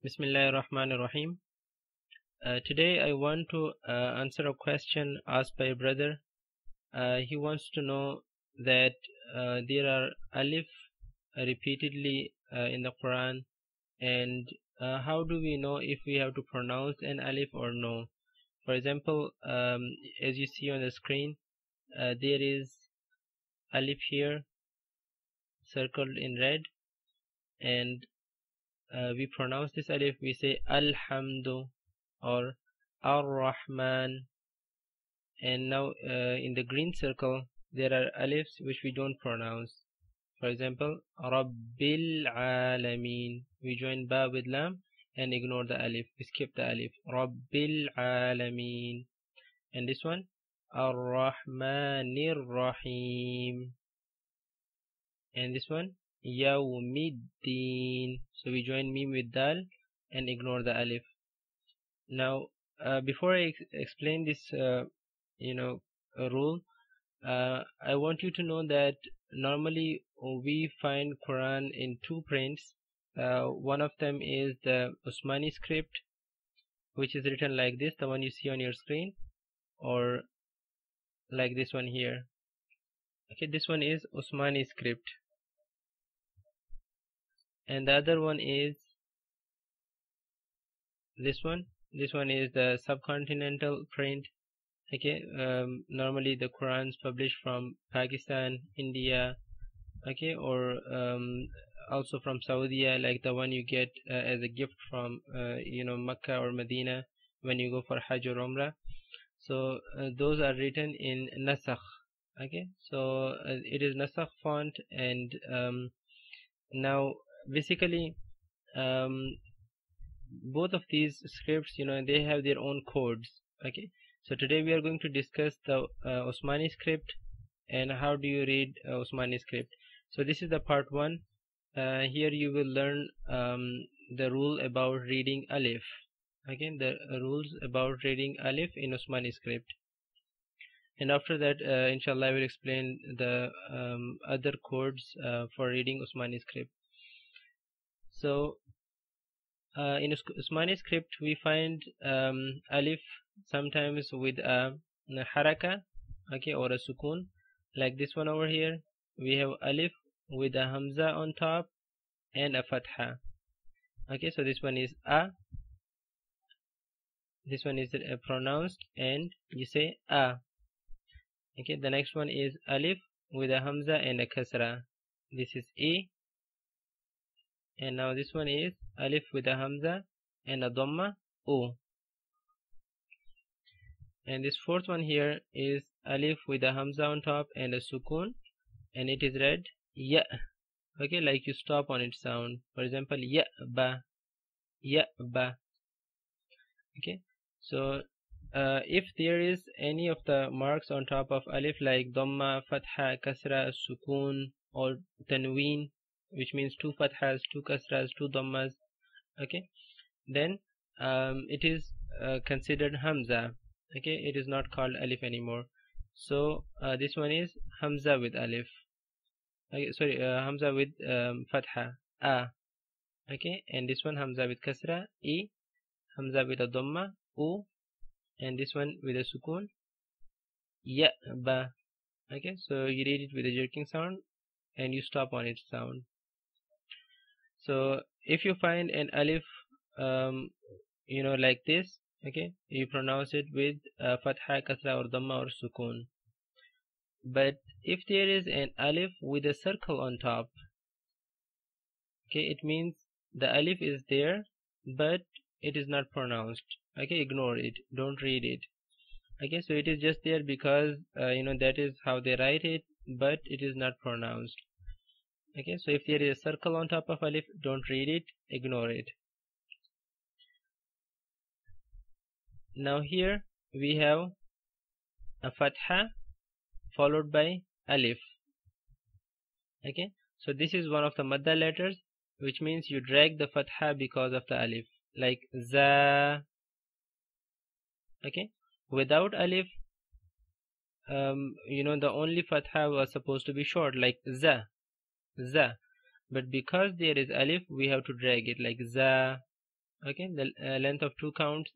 Bismillahirrahmanirrahim. Today I want to answer a question asked by a brother. He wants to know that there are alif repeatedly in the Quran, and how do we know if we have to pronounce an alif or no? For example, as you see on the screen, there is alif here circled in red, and we pronounce this alif, we say alhamdu or ar-Rahman. And now in the green circle there are alifs which we don't pronounce. For example, Rabbil Alameen, we join ba with lam and ignore the alif, we skip the alif. Rabbil Alameen. And this one, Ar-Rahmanir Rahim. And this one, Yawmiddin. So we join mim with dal and ignore the alif. Now before I explain this rule, I want you to know that normally we find Quran in two prints. One of them is the Usmani script, which is written like this, the one you see on your screen, or like this one here. Okay, this one is Usmani script, and the other one is this one. This one is the subcontinental print. Okay, normally the Qurans published from Pakistan, India, okay, or also from Saudi, like the one you get as a gift from Mecca or Medina when you go for Hajj or Umrah. So those are written in Nasakh. Okay, so it is Nasakh font, and now basically both of these scripts, they have their own codes. Okay, so today we are going to discuss the Usmani script and how do you read Usmani script. So this is the part 1. Here you will learn the rule about reading alif. Again, the rules about reading alif in Usmani script. And after that, inshallah, I will explain the other codes for reading Usmani script. So in Usmani script, we find alif sometimes with a haraka, okay, or a sukun, like this one over here. We have alif with a hamza on top and a fatha. Okay, so this one is a. This one is pronounced and you say a. Okay, the next one is alif with a hamza and a kasra. This is a. And now this one is alif with a hamza and a dhamma, o. And this fourth one here is alif with a hamza on top and a sukun, and it is read ya. Okay, like you stop on its sound. For example, ya ba, ya ba. Okay, so if there is any of the marks on top of alif like dhamma, fatha, kasra, sukun, or tanween, which means 2 fathas, 2 kasras, 2 dhammas, okay, then it is considered hamza. Okay, it is not called alif anymore. So this one is hamza with alif. Okay, sorry, hamza with fatha, a. Okay, and this one hamza with kasra, e. Hamza with a dhamma, u. And this one with a sukun, ya ba. Okay, so you read it with a jerking sound and you stop on its sound. So if you find an alif like this, okay, you pronounce it with fatha, kasra, or dhamma, or sukun. But if there is an alif with a circle on top, okay, it means the alif is there but it is not pronounced. Okay, ignore it, don't read it. Okay, so it is just there because that is how they write it, but it is not pronounced. Okay, so if there is a circle on top of alif, don't read it, ignore it. Now here we have a fatha followed by alif. Okay, so this is one of the madda letters, which means you drag the fatha because of the alif, like za. Okay, without alif, the only fatha was supposed to be short, like za, za. But because there is alif, we have to drag it like za. Okay, the length of two counts,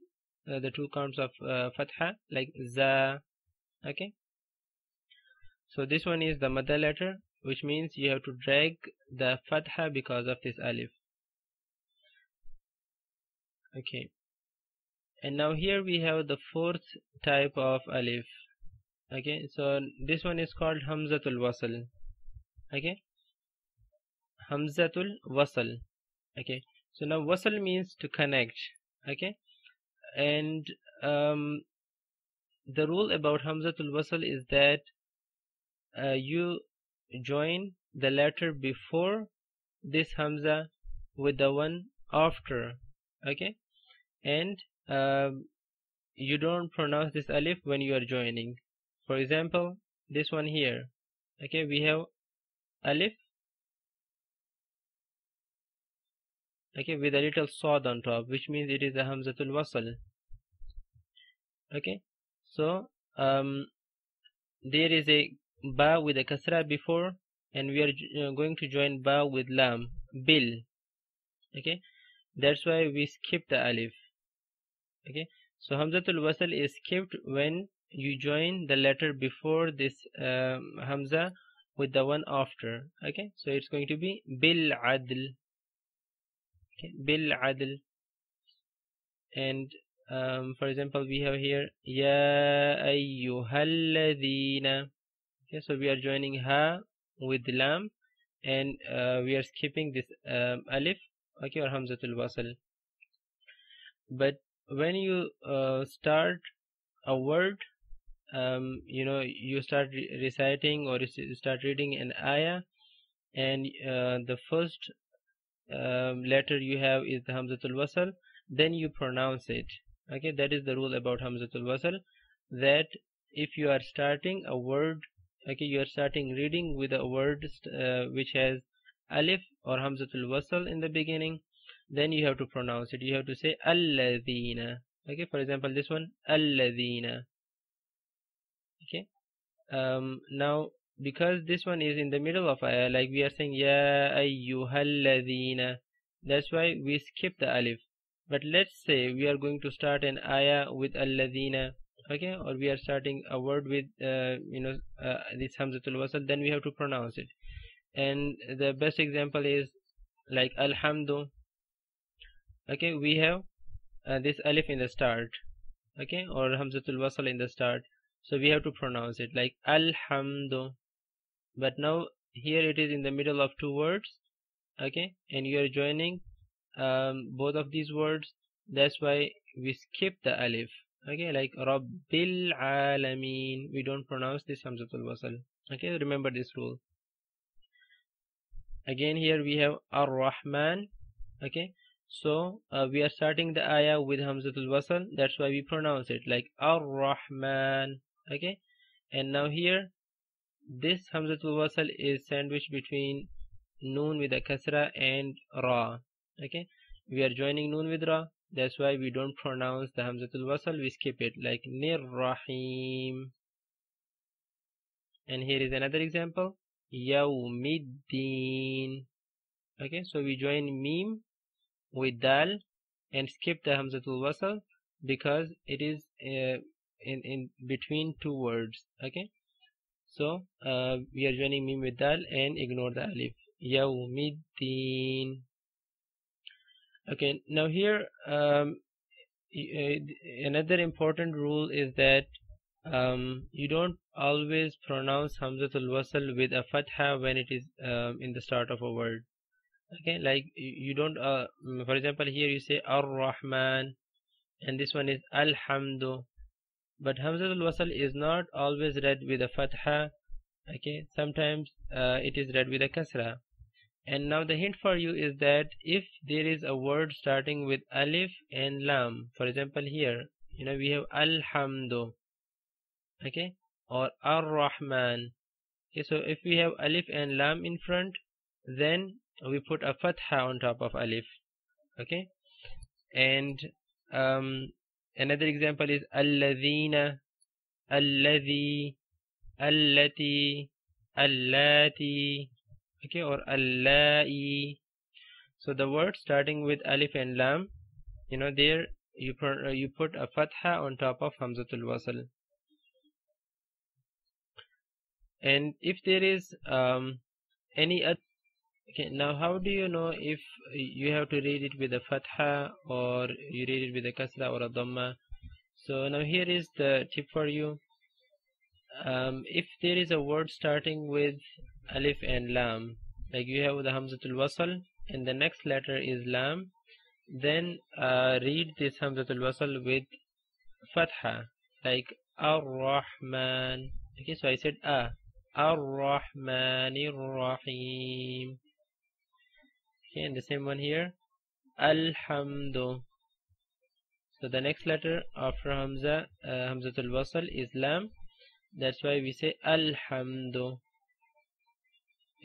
the two counts of fatha, like za. Okay, so this one is the mother letter, which means you have to drag the fatha because of this alif. Okay, and now here we have the fourth type of alif. Okay, so this one is called hamzatul wasl. Okay, hamzatul wasl. Okay, so now wasl means to connect. Okay, and um, the rule about hamzatul wasl is that you join the letter before this hamza with the one after. Okay, and you don't pronounce this alif when you are joining. For example, this one here. Okay, we have alif, okay, with a little sod on top, which means it is a hamzatul wasl. Okay, so there is a ba with a kasra before, and we are going to join ba with lam, bil. Okay, that's why we skip the alif. Okay, so hamzatul wasl is skipped when you join the letter before this hamza with the one after. Okay, so it's going to be bil adl. Okay, bil adl. And for example, we have here ya ayyuhalladhina. Okay, so we are joining ha with lam, and we are skipping this alif, okay, or hamzatul wasl. But when you start a word, you start reciting or you start reading an ayah, and the first letter you have is the hamzatul wasl, then you pronounce it. Okay, that is the rule about hamzatul wasl, that if you are starting a word, okay, you are starting reading with a word which has alif or hamzatul wasl in the beginning, then you have to pronounce it. You have to say alladhina. Okay, for example, this one alladhina. Okay, now because this one is in the middle of ayah, like we are saying ya ayyuhalladhina, that's why we skip the alif. But let's say we are going to start an ayah with alladhina, okay, or we are starting a word with this hamzatul wasl, then we have to pronounce it. And the best example is like alhamdu. Okay, we have this alif in the start, okay, or hamzatul wasl in the start, so we have to pronounce it like alhamdu. But now here it is in the middle of two words, okay, and you are joining both of these words, that's why we skip the alif. Okay, like rabbil alameen, we don't pronounce this hamzatul wasl. Okay, remember this rule. Again, here we have ar-rahman. Okay, so we are starting the ayah with hamzatul wasl, that's why we pronounce it like ar-rahman. Okay, and now here this hamzatul wasl is sandwiched between noon with a kasra and ra. Okay, we are joining noon with ra, that's why we don't pronounce the hamzatul wasl, we skip it like nir-rahim. And here is another example, yawmiddin. Okay, so we join mim with dal and skip the hamzatul wasl because it is in between two words. Okay, so we are joining mim with dal and ignore the alif. Yawmiddin. Okay, now here another important rule is that you don't always pronounce hamzatul wasl with a fatha when it is in the start of a word. Okay, like you don't for example, here you say ar-rahman, and this one is alhamdu, but hamzatul wasl is not always read with a fatha. Okay, sometimes it is read with a kasra. And now the hint for you is that if there is a word starting with alif and lam, for example here, we have alhamdu, okay, or ar-rahman. Okay, so if we have alif and lam in front, then we put a fatha on top of alif. Okay, and another example is alladhina, alladhi, allati, allati, okay, or allai. So the word starting with alif and lam, there you put a fatha on top of hamzatul wasl. And if there is any other, okay, now how do you know if you have to read it with a fatha or you read it with a kasra or a dhamma? So now here is the tip for you. If there is a word starting with alif and lam, like you have the hamzatul wasl and the next letter is lam, then read this hamzatul wasl with fatha, like ar-rahman. Okay, so I said ar-rahmanir rahim. Okay, and the same one here, alhamdu. So the next letter after hamzatul wasl is lam. That's why we say alhamdu.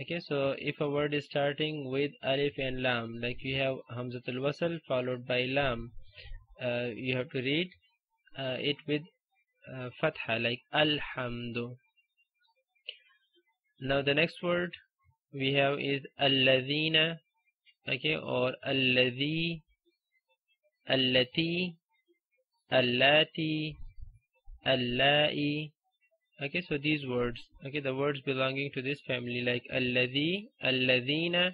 Okay, so if a word is starting with alif and lam, like you have hamzatul wasl followed by lam, you have to read it with fatha, like alhamdu. Now the next word we have is alladhina, okay, or alladhi, allati, allati, allai. Okay, so these words, okay, the words belonging to this family, like alladhi, alladhina,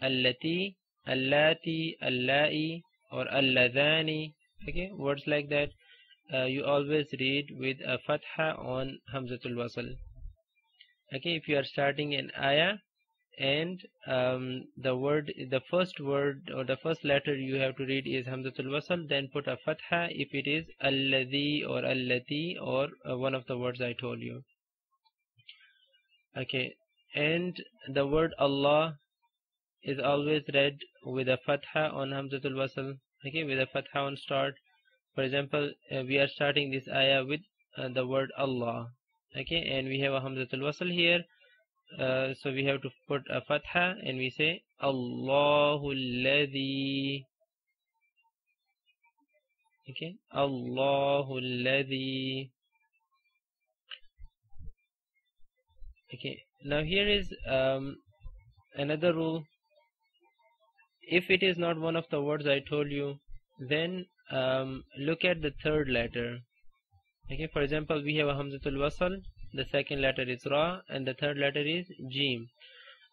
allati, allati, allai, or alladhani. Okay, words like that you always read with a fatha on hamzatul wasl. Okay, if you are starting an ayah and the first word or the first letter you have to read is hamzatul wasl, then put a fatha if it is alladhi or allati or one of the words I told you. Okay, and the word Allah is always read with a fatha on hamzatul wasl, okay, with a fatha on start. For example, we are starting this ayah with the word Allah, okay, and we have a hamzatul wasl here, so we have to put a fatha and we say Allahu alladhi, okay, Allahu alladhi. Okay, now here is another rule. If it is not one of the words I told you, then look at the third letter. Okay, for example, we have a hamzatul wasl, the second letter is ra and the third letter is jim.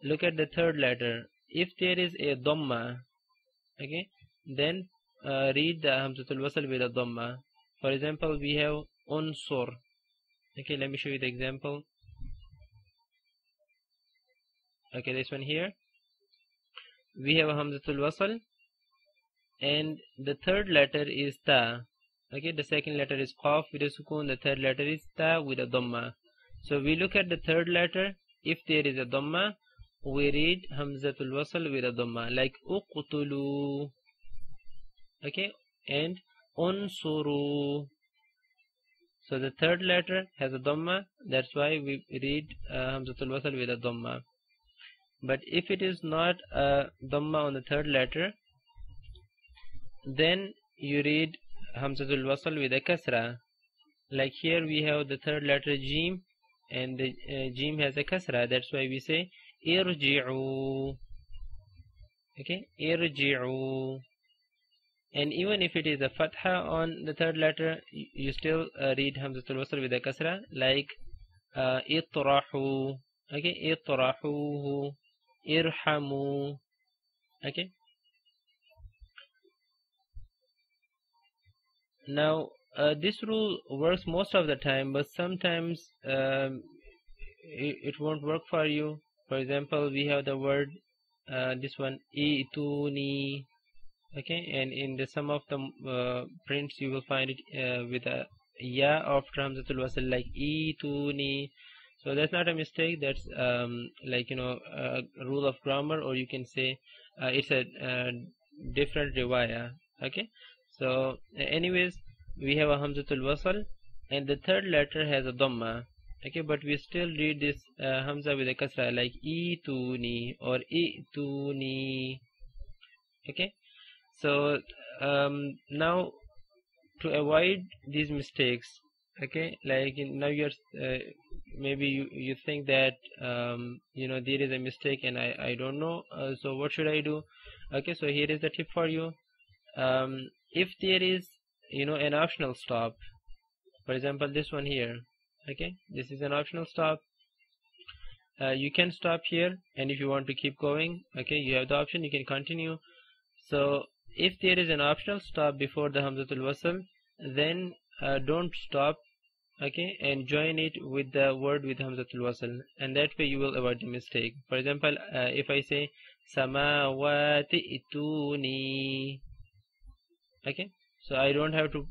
Look at the third letter. If there is a dhamma, okay, then read the hamzatul wasl with a dhamma. For example, we have unsur. Okay, let me show you the example. Okay, this one here, we have a hamzatul wasl and the third letter is ta. Okay, the second letter is qaf with a sukoon, the third letter is ta with a dhamma. So we look at the third letter. If there is a dhamma, we read hamzatul wasl with a dhamma, like uqtulu, okay, and unsuru. So the third letter has a dhamma, that's why we read hamzatul wasl with a dhamma. But if it is not a dhamma on the third letter, then you read hamzatul wasl with a kasra. Like here we have the third letter jim and the jim has a kasra, that's why we say irji'u. Okay, irji'u. And even if it is a fatha on the third letter, you still read hamzatul wasl with a kasra, like itrahu. Okay, itrahuhu, irhamu. Okay, now this rule works most of the time, but sometimes it won't work for you. For example, we have the word this one ituni, okay, and in the some of the prints you will find it with a ya after hamzatul wasl, like ituni. So that's not a mistake, that's like a rule of grammar, or you can say it's a different riwaya. Okay, so anyways, we have a hamzatul wasl and the third letter has a dhamma. Okay, but we still read this hamza with a kasra, like ituni or ituni. Okay, so now to avoid these mistakes, okay, like now you're maybe you think that there is a mistake and I don't know, so what should I do? Okay, so here is the tip for you. if there is an optional stop, for example this one here, okay, this is an optional stop, you can stop here, and if you want to keep going, okay, you have the option, you can continue. So if there is an optional stop before the Hamzatul Wasl, then don't stop, okay, and join it with the word with Hamzatul Wasl, and that way you will avoid the mistake. For example, if I say samawati ituni, okay, so I don't have to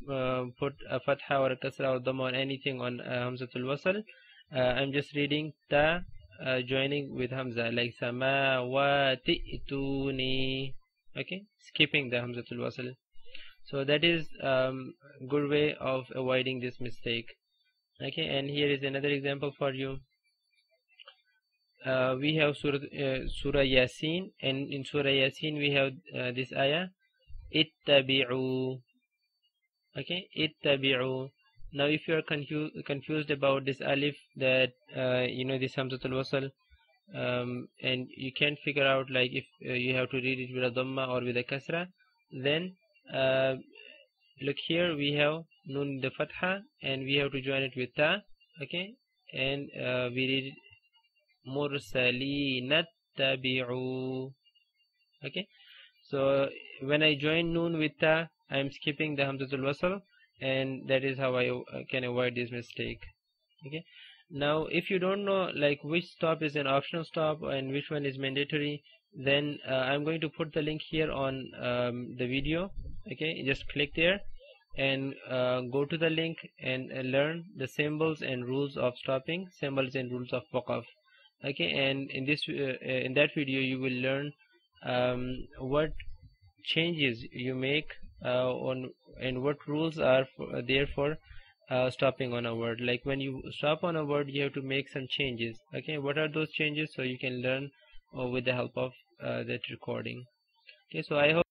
put a fatha or a kasra or dhamma or anything on Hamzatul Wasl. I'm just reading ta, joining with Hamza, like samawati ituni, okay, skipping the Hamzatul Wasl. So that is good way of avoiding this mistake. Okay, and here is another example for you. We have Surah Yasin, and in Surah Yasin we have this ayah, ittabi'u. Okay, ittabi'u. Now if you are confused about this alif, that this Hamzatul Wasl, and you can't figure out like if you have to read it with a dhamma or with a kasra, then look here, we have nun the fatha, and we have to join it with ta, okay, and we read mursalina tabi'u, okay. So when I join nun with ta, I am skipping the Hamzatul Wasl, and that is how I can avoid this mistake. Okay. Now if you don't know like which stop is an optional stop and which one is mandatory, then I'm going to put the link here on the video. Okay, just click there and go to the link and learn the symbols and rules of stopping, symbols and rules of waqaf. Okay, and in this in that video you will learn what changes you make on, and what rules are there for stopping on a word. Like when you stop on a word, you have to make some changes. Okay, what are those changes? So you can learn with the help of that recording. Okay, so I hope